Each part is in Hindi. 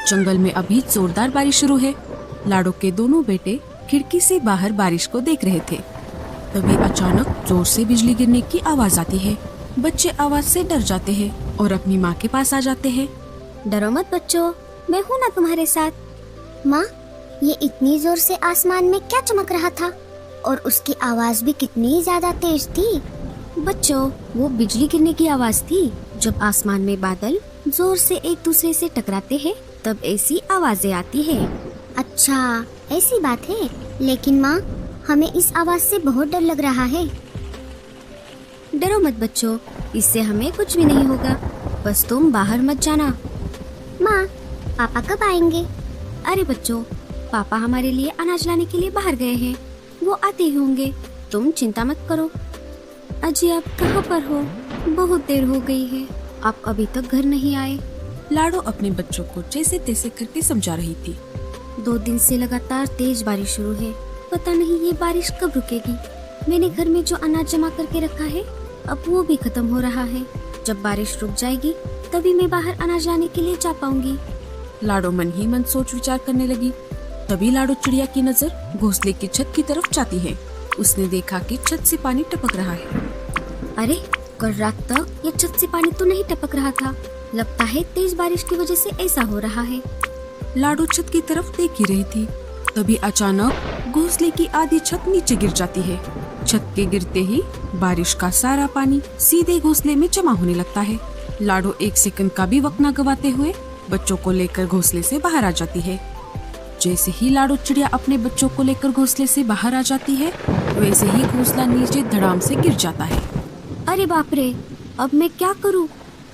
जंगल में अभी जोरदार बारिश शुरू है। लाडो के दोनों बेटे खिड़की से बाहर बारिश को देख रहे थे। तभी अचानक जोर से बिजली गिरने की आवाज आती है। बच्चे आवाज से डर जाते हैं और अपनी माँ के पास आ जाते हैं। डरो मत बच्चों, मैं हूँ ना तुम्हारे साथ। माँ, ये इतनी जोर से आसमान में क्या चमक रहा था और उसकी आवाज भी कितनी ज्यादा तेज थी। बच्चों, वो बिजली गिरने की आवाज थी। जब आसमान में बादल जोर से एक दूसरे से टकराते हैं तब ऐसी आवाजें आती है। अच्छा, ऐसी बात है। लेकिन माँ, हमें इस आवाज से बहुत डर लग रहा है। डरो मत बच्चों, इससे हमें कुछ भी नहीं होगा। बस तुम बाहर मत जाना। माँ, पापा कब आएंगे? अरे बच्चों, पापा हमारे लिए अनाज लाने के लिए बाहर गए हैं। वो आते ही होंगे, तुम चिंता मत करो। अजी, आप कहाँ पर हो? बहुत देर हो गई है, आप अभी तक घर नहीं आए। लाडो अपने बच्चों को जैसे तैसे करके समझा रही थी। 2 दिन से लगातार तेज बारिश शुरू है। पता नहीं ये बारिश कब रुकेगी। मैंने घर में जो अनाज जमा करके रखा है अब वो भी खत्म हो रहा है। जब बारिश रुक जाएगी तभी मैं बाहर अनाज लाने के लिए जा पाऊंगी। लाडो मन ही मन सोच विचार करने लगी। तभी लाडो चिड़िया की नजर घोंसले की छत की तरफ जाती है। उसने देखा कि छत से पानी टपक रहा है। अरे, कल रात तक ये छत से पानी तो नहीं टपक रहा था। लगता है तेज बारिश की वजह से ऐसा हो रहा है। लाडो छत की तरफ देख ही रही थी। तभी अचानक घोंसले की आधी छत नीचे गिर जाती है। छत के गिरते ही बारिश का सारा पानी सीधे घोंसले में जमा होने लगता है। लाडो 1 सेकंड का भी वक्त न गवाते हुए बच्चों को लेकर घोंसले से बाहर आ जाती है। जैसे ही लाडो चिड़िया अपने बच्चों को लेकर घोंसले से बाहर आ जाती है वैसे ही घोंसला नीचे धड़ाम से गिर जाता है। अरे बाप रे, अब मैं क्या करूं?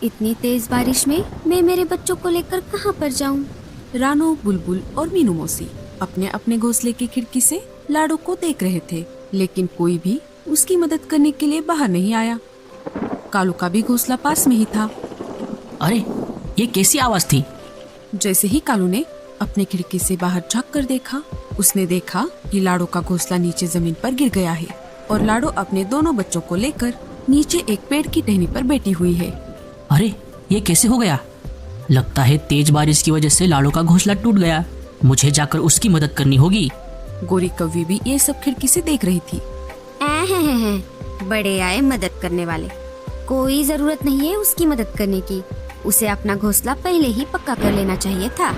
इतनी तेज बारिश में मैं मेरे बच्चों को लेकर कहां पर जाऊं? रानो, बुलबुल और मीनू मौसी अपने अपने घोंसले की खिड़की से लाडो को देख रहे थे, लेकिन कोई भी उसकी मदद करने के लिए बाहर नहीं आया। कालू का भी घोंसला पास में ही था। अरे, ये कैसी आवाज थी? जैसे ही कालू ने अपने खिड़की से बाहर झांक कर देखा, उसने देखा कि लाडो का घोंसला नीचे जमीन पर गिर गया है और लाडो अपने दोनों बच्चों को लेकर नीचे एक पेड़ की टहनी पर बैठी हुई है। अरे, ये कैसे हो गया? लगता है तेज बारिश की वजह से लाडो का घोंसला टूट गया। मुझे जाकर उसकी मदद करनी होगी। गोरी कौवी भी ये सब खिड़की से देख रही थी। बड़े आए मदद करने वाले। कोई जरूरत नहीं है उसकी मदद करने की। उसे अपना घोंसला पहले ही पक्का कर लेना चाहिए था।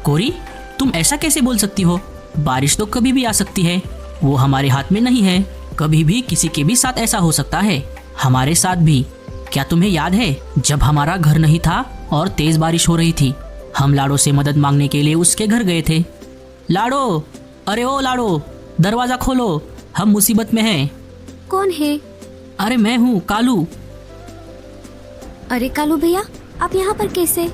कोरी, तुम ऐसा कैसे बोल सकती हो? बारिश तो कभी भी आ सकती है, वो हमारे हाथ में नहीं है। कभी भी किसी के भी साथ ऐसा हो सकता है, हमारे साथ भी। क्या तुम्हें याद है जब हमारा घर नहीं था और तेज बारिश हो रही थी, हम लाडो से मदद मांगने के लिए उसके घर गए थे। लाडो, अरे ओ लाडो, दरवाजा खोलो, हम मुसीबत में हैं। कौन है? अरे मैं हूँ, कालू। अरे कालू भैया, आप यहाँ पर कैसे?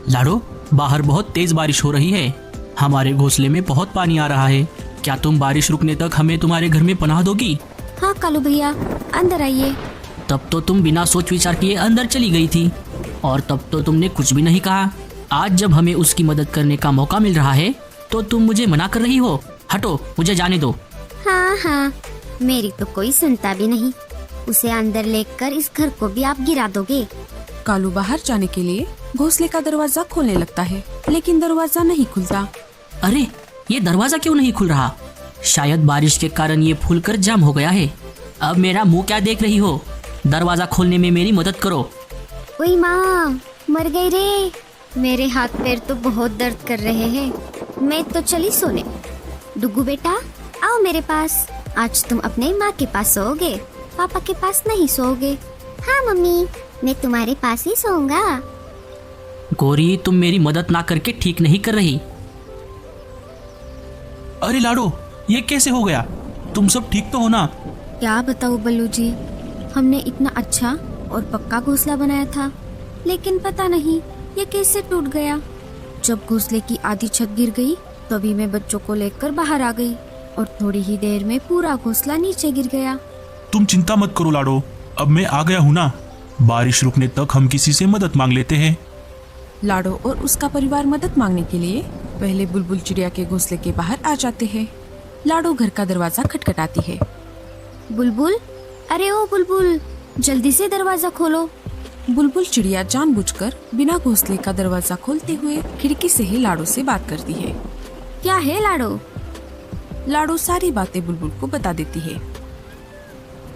लाडो, बाहर बहुत तेज बारिश हो रही है। हमारे घोंसले में बहुत पानी आ रहा है। क्या तुम बारिश रुकने तक हमें तुम्हारे घर में पनाह दोगी? हाँ कालू भैया, अंदर आइए। तब तो तुम बिना सोच विचार किए अंदर चली गई थी और तब तो तुमने कुछ भी नहीं कहा। आज जब हमें उसकी मदद करने का मौका मिल रहा है तो तुम मुझे मना कर रही हो। हटो, मुझे जाने दो। हाँ, मेरी तो कोई सुनता भी नहीं। उसे अंदर लेकर इस घर को भी आप गिरा दोगे। कालू बाहर जाने के लिए घोंसले का दरवाजा खोलने लगता है, लेकिन दरवाजा नहीं खुलता। अरे, ये दरवाजा क्यों नहीं खुल रहा? शायद बारिश के कारण ये फूलकर जाम हो गया है। अब मेरा मुंह क्या देख रही हो? दरवाजा खोलने में मेरी मदद करो। ओए माँ, मर गई रे। मेरे हाथ पैर तो बहुत दर्द कर रहे हैं। मैं तो चली सोने। डुगू बेटा, आओ मेरे पास। आज तुम अपने माँ के पास सोओगे, पापा के पास नहीं सोओगे। हाँ मम्मी, मैं तुम्हारे पास ही सोऊंगा। गोरी, तुम मेरी मदद ना करके ठीक नहीं कर रही। अरे लाडो, ये कैसे हो गया? तुम सब ठीक तो हो ना? क्या बताऊँ बल्लू जी, हमने इतना अच्छा और पक्का घोंसला बनाया था, लेकिन पता नहीं ये कैसे टूट गया। जब घोंसले की आधी छत गिर गई तभी मैं बच्चों को लेकर बाहर आ गई और थोड़ी ही देर में पूरा घोंसला नीचे गिर गया। तुम चिंता मत करो लाडो, अब मैं आ गया हूँ ना। बारिश रुकने तक हम किसी से मदद मांग लेते हैं। लाडो और उसका परिवार मदद मांगने के लिए पहले बुलबुल चिड़िया के घोंसले के बाहर आ जाते हैं। लाडो घर का दरवाजा खटखटाती है। बुलबुल, अरे ओ बुलबुल, जल्दी से दरवाजा खोलो। बुलबुल चिड़िया जानबूझकर बिना घोंसले का दरवाजा खोलते हुए खिड़की से ही लाडो से बात करती है। क्या है लाडो? लाडो सारी बातें बुलबुल को बता देती है।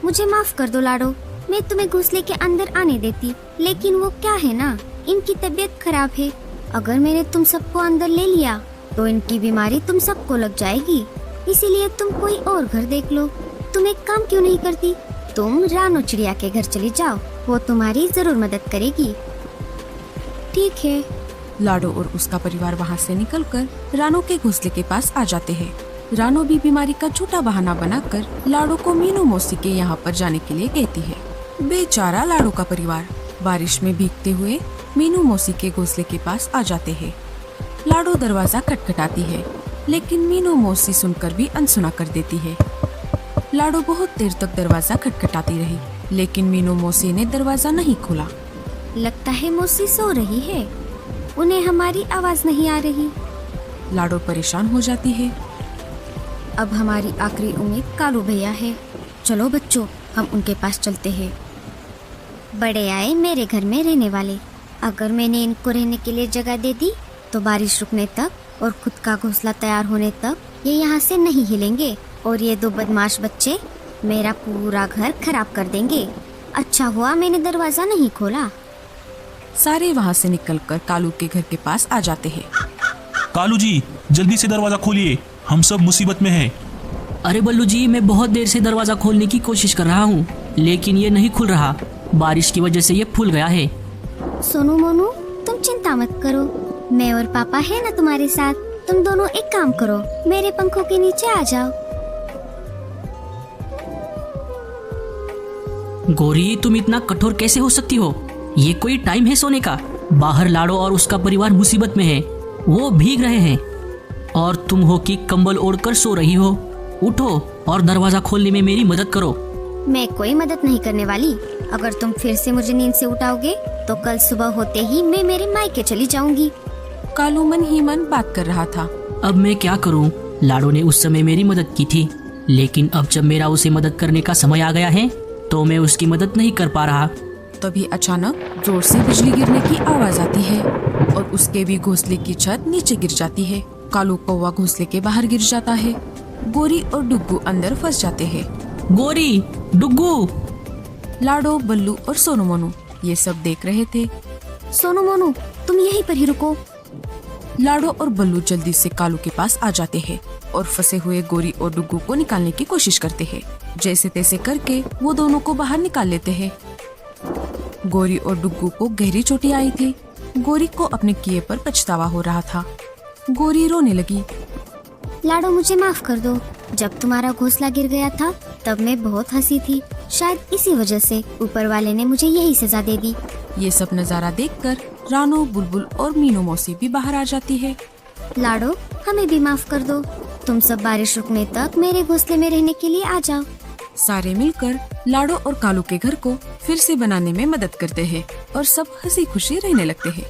मुझे माफ कर दो लाडो, मैं तुम्हें घोंसले के अंदर आने देती, लेकिन वो क्या है ना, इनकी तबीयत खराब है। अगर मैंने तुम सबको अंदर ले लिया तो इनकी बीमारी तुम सबको लग जाएगी, इसीलिए तुम कोई और घर देख लो। तुम एक काम क्यों नहीं करती, तुम रानो चिड़िया के घर चली जाओ, वो तुम्हारी जरूर मदद करेगी। ठीक है। लाडो और उसका परिवार वहाँ से निकलकर रानो के घोंसले के पास आ जाते हैं। रानो भी बीमारी का झूठा बहाना बनाकर लाडो को मीनू मौसी के यहाँ पर जाने के लिए कहती है। बेचारा लाडो का परिवार बारिश में भीगते हुए मीनू मौसी के घोंसले के पास आ जाते हैं। लाडो दरवाजा खटखटाती है, लेकिन मीनू मौसी सुनकर भी अनसुना कर देती है। लाडो बहुत देर तक दरवाजा खटखटाती रही, लेकिन मीनू मौसी ने दरवाजा नहीं खोला। लगता है मौसी सो रही है, उन्हें हमारी आवाज नहीं आ रही। लाडो परेशान हो जाती है। अब हमारी आखिरी उम्मीद कालू भैया है। चलो बच्चों, हम उनके पास चलते हैं। बड़े आए मेरे घर में रहने वाले, अगर मैंने इनको रहने के लिए जगह दे दी तो बारिश रुकने तक और खुद का घोंसला तैयार होने तक ये यहाँ से नहीं हिलेंगे, और ये दो बदमाश बच्चे मेरा पूरा घर खराब कर देंगे। अच्छा हुआ मैंने दरवाजा नहीं खोला। सारे वहाँ से निकलकर कालू के घर के पास आ जाते हैं। कालू जी, जल्दी से दरवाजा खोलिए, हम सब मुसीबत में हैं। अरे बल्लू जी, मैं बहुत देर से दरवाजा खोलने की कोशिश कर रहा हूँ, लेकिन ये नहीं खुल रहा। बारिश की वजह से ये फूल गया है। सोनू मोनू, तुम चिंता मत करो, मैं और पापा है ना तुम्हारे साथ। तुम दोनों एक काम करो, मेरे पंखों के नीचे आ जाओ। गौरी, तुम इतना कठोर कैसे हो सकती हो? ये कोई टाइम है सोने का? बाहर लाडो और उसका परिवार मुसीबत में है, वो भीग रहे हैं, और तुम हो कि कंबल ओढ़कर सो रही हो। उठो और दरवाजा खोलने में मेरी मदद करो। मैं कोई मदद नहीं करने वाली। अगर तुम फिर से मुझे नींद से उठाओगे तो कल सुबह होते ही मैं मेरे मायके चली जाऊंगी। कालू मन ही मन बात कर रहा था। अब मैं क्या करूं? लाडो ने उस समय मेरी मदद की थी, लेकिन अब जब मेरा उसे मदद करने का समय आ गया है तो मैं उसकी मदद नहीं कर पा रहा। तभी अचानक जोर से बिजली गिरने की आवाज आती है और उसके भी घोंसले की छत नीचे गिर जाती है। कालू कौवा घोंसले के बाहर गिर जाता है। गोरी और डुग्गू अंदर फंस जाते हैं। गोरी, डुग्गू। लाडो, बल्लू और सोनू मोनू ये सब देख रहे थे। सोनू मोनू, तुम यहीं पर ही रुको। लाडो और बल्लू जल्दी से कालू के पास आ जाते हैं और फंसे हुए गोरी और डुग्गू को निकालने की कोशिश करते हैं। जैसे तैसे करके वो दोनों को बाहर निकाल लेते हैं। गोरी और डुग्गू को गहरी चोटें आई थी। गोरी को अपने किए पर पछतावा हो रहा था। गोरी रोने लगी। लाडो, मुझे माफ कर दो। जब तुम्हारा घोंसला गिर गया था तब मैं बहुत हंसी थी, शायद इसी वजह से ऊपर वाले ने मुझे यही सजा दे दी। ये सब नजारा देखकर रानो, बुलबुल और मीनू मौसी भी बाहर आ जाती है। लाडो, हमें भी माफ कर दो। तुम सब बारिश रुकने तक मेरे घोंसले में रहने के लिए आ जाओ। सारे मिलकर लाडो और कालू के घर को फिर से बनाने में मदद करते हैं और सब हंसी खुशी रहने लगते हैं।